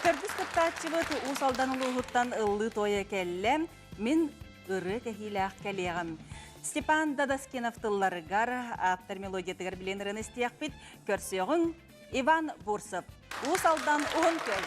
Көрдүс кыттаачыбыт усалдан улуһуттан ыллы тойы кэллем, мен ыры кэхилээх кэлиэҕим. Степан Дадаскинов тылларыгар, автор мелодиятыгар биленерин истиэхпит, көрсөҕүн Иван Бурсов. Усалдан уһун көй.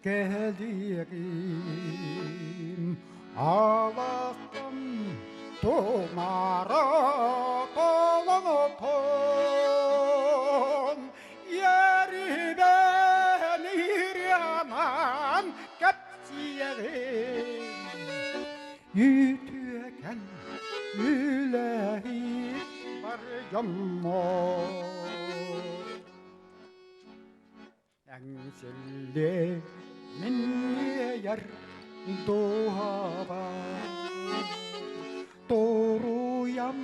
Geldiğim Allah'tan tomara dolanıpın Yeri benir yaman kapsiyerim Yütüken yüleği var yammor Engselli minni yar doğaba Doğruyam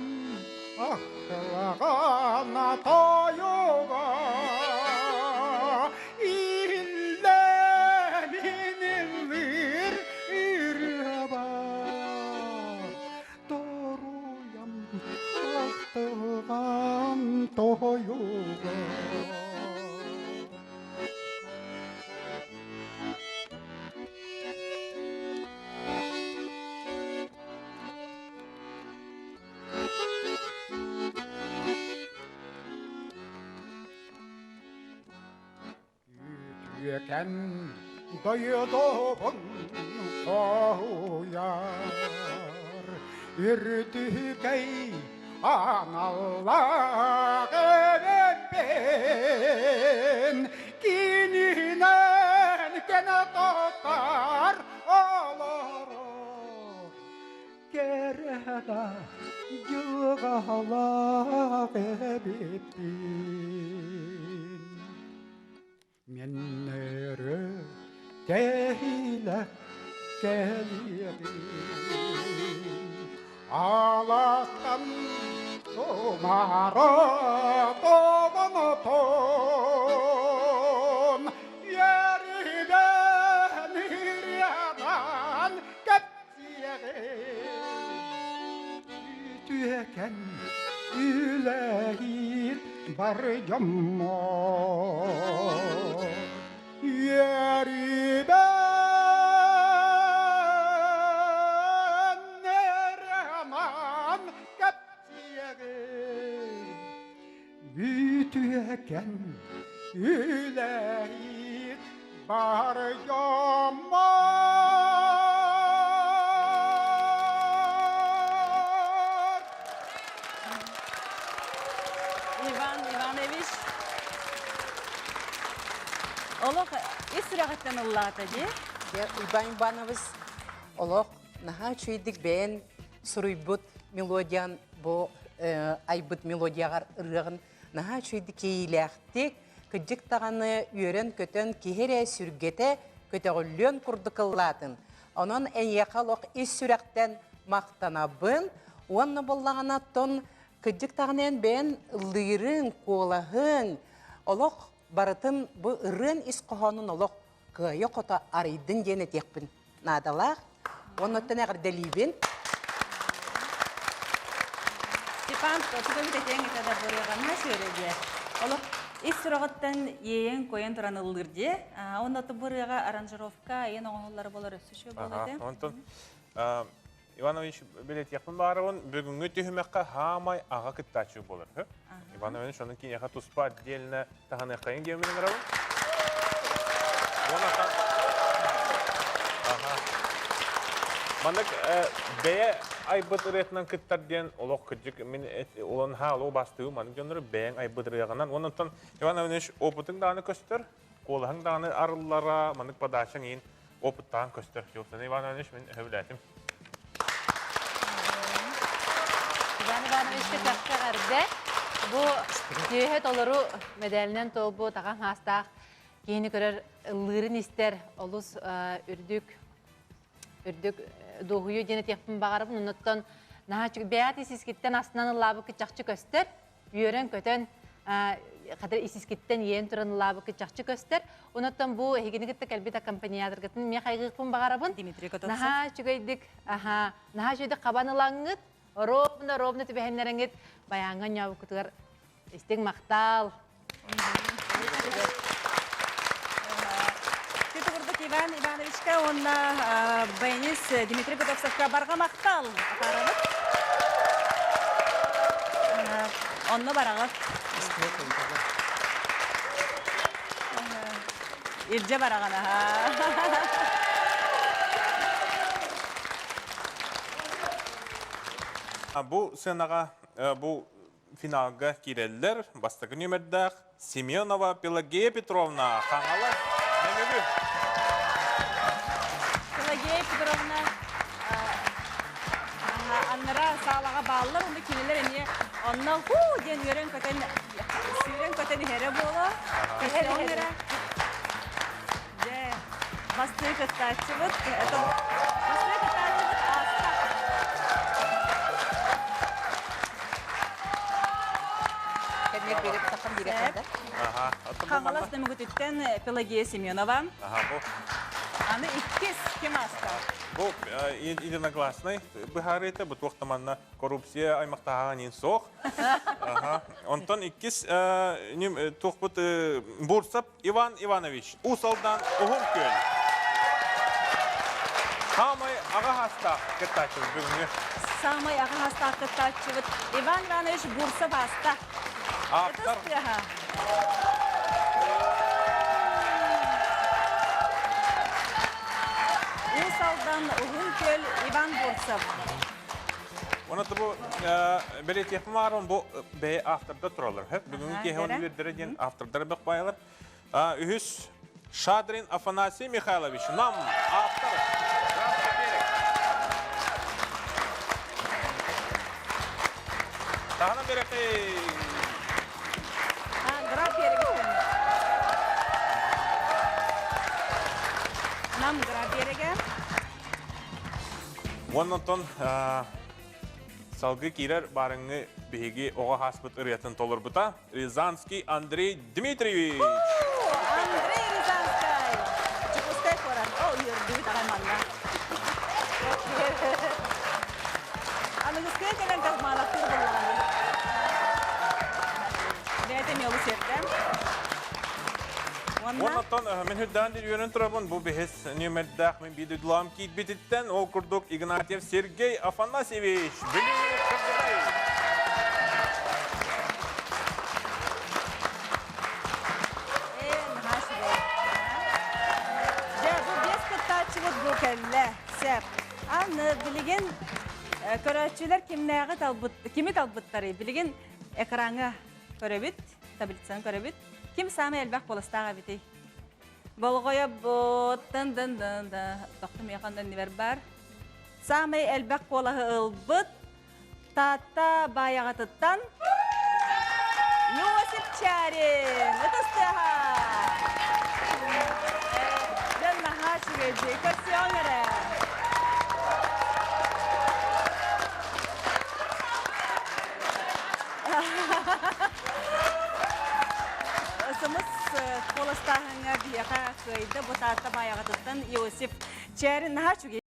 aklağana toyuğa İlleminin bir iraba Doğruyam aklağan toyuğa Yeken doyudun koyar Ürdükey anallah ben Kininen gene tutar oları Kereda yığala bebipin Menleri kehle gelirim Allah'tan tomara dolanıpın Yeri benir yaman kapsiyerim Tüyeken yüleğir var yammor Yeri benir yaman kapsiyerim Bütüken yüleğir var yammor Иван Иванович. Олох, исрагаттан ыллаата же? Иван Иванович, олох, наха чуйдик бен суруйбут мелодиян, бу айбут мелодиягар ырыгын, наха чуйдик кейлэхтик, кыджик тағаны үйрен көтөн кихере сүргете көтөгүллөн курдукыллатын. Онон эньякалок ис сүрәктен мақтанабын, онны боллағана тон кыджик тағанен бен лырын, колахын, олох барытын бу ырын ис кохонун олох кыйы кота арыйдын дене текпин. Надалах, онноттан ағыр делибин. Степан, тұтығымды теңі тада бұрыған сөйледе. Олық, ис сұрағыттан ең көйен тұран ұлырде. Онноты бұрыға аранжировка, ең оңылары болар өсіші болады. Онтон, Иванович билет яқын барығын бүгінгі түйімеққа хамай аға кіттачы болыр. Иванович, оның кейін яқа тұспа отдельно тағаны қайын кеуменің рауын? Мандық бәе айбыт үретінен кіттарден олық күджік, мен олын халу бастығы, мандық жоныры бәйін айбыт үреғанан. Онынтын, Иванович, опытың дағаны көстір, қолығың дағаны арыллара, мандық падашың ең опыттағын көстір. Жоқтан, Иванович, мен өвіләтім. Иван Ивановичке таққа ғарды. Бұл түйет олару медалінен толбу таған хастақ кейіні көрер лырын істер олыс үрдік доғүйы дене текпін бағарып, ұнаттан наһа чүг бәят исискиттен астынан лабы кычакчы көстер, үйөрен көтөн кадыр исискиттен иен туран лабы кычакчы көстер. Онотон бу хигинигитте калбита компаниядыр гытын мен кайгыпын багарабын. Дмитрий Котовцев. Наһа чүгейдик, наһа чүгейдик кабанылаңыт, ровно тибеһеннереңит баянган яу кутугар истең мактал. Тетурдук Иван Ивановичка, онна Бенис Дмитрий Котовцевка барга мактал. Онна барагат. Ирже барагана. Бу сынаға, бу финалга киреллер, бастығы нөмірдәқ Семенова Пелагея Петровна, қаңалы, нәмегі. Пелагея Петровна аннара саалаға балылар, онда кенелер әне онна ден үйрен көтен хере болу. Көстеңдері. Бастығы кыттачыбыт. Бастығы кыттачыбыт аста. Кәдімек беріп сақым директорда. Қаңалас нәмі күтіттен Пелагея Семенова. Бу. Аны иккес кем аста? Бу единогласный бихареті, бұт уақтаманна коррупция аймақтағаған ең соқ. Онтан иккес тоқпыт Бурсап Иван Иванович, Усалдан ұғым көл. Самай аға хаста кеттачыз бүгінгі. Самай аға хаста кыттачыбыт. Иван Иванович Бурсап аста. Автор. Усалдан ұғым көл Иван Бурсап. Онаты бұл бәлет епім арын бұл бәй авторда тұралар. Бүгінгі кеге оны бердері ден автордары бәк байылар. Үхіс Шадрин Афанасий Михайлович, нам автор. Тағынан береқей. Граф береге. Нам граф береге. Оннан салғы кейлер барыңы бейге оға хаспыт үретін толыр бұта. Рязанский Андрей Дмитриевич. Андрей Рязанский. Чепустай коран. О, юрды тағай манна. Анығыз көлкелен қазмалақ тұрдыланы. Бәйтім елі сердім. Оннан мен хүддан дер үйрен тұрабын. Бұл бейхес нөмердақ мен бейді дұлам кейт бетіттен. Ол күрдік Игнатьев Сергей Афанасьевич. Біліңіз күрдіғай. Бұл кәлі, сәп. Аны білген көрәтшілер кімі талбыттары? Білген экраңы көрәбіт, таблицаны көрәбіт. Кім самы әлбәқ болыстаға бітей? Болғоя бұт, дын-дын-дын-ды. Тоқтым яқандан небер бар. Самы әлбәқ болағы ұлбыт, тата баяғатыттан Иосиф Чарин. Өтістіға. Жан наға шүгеде, көрсе оңыры. Осымыз қолыстағыңа бияға қойды, бұтатта баяғатыттан Иосиф Чарин наға шүгеде.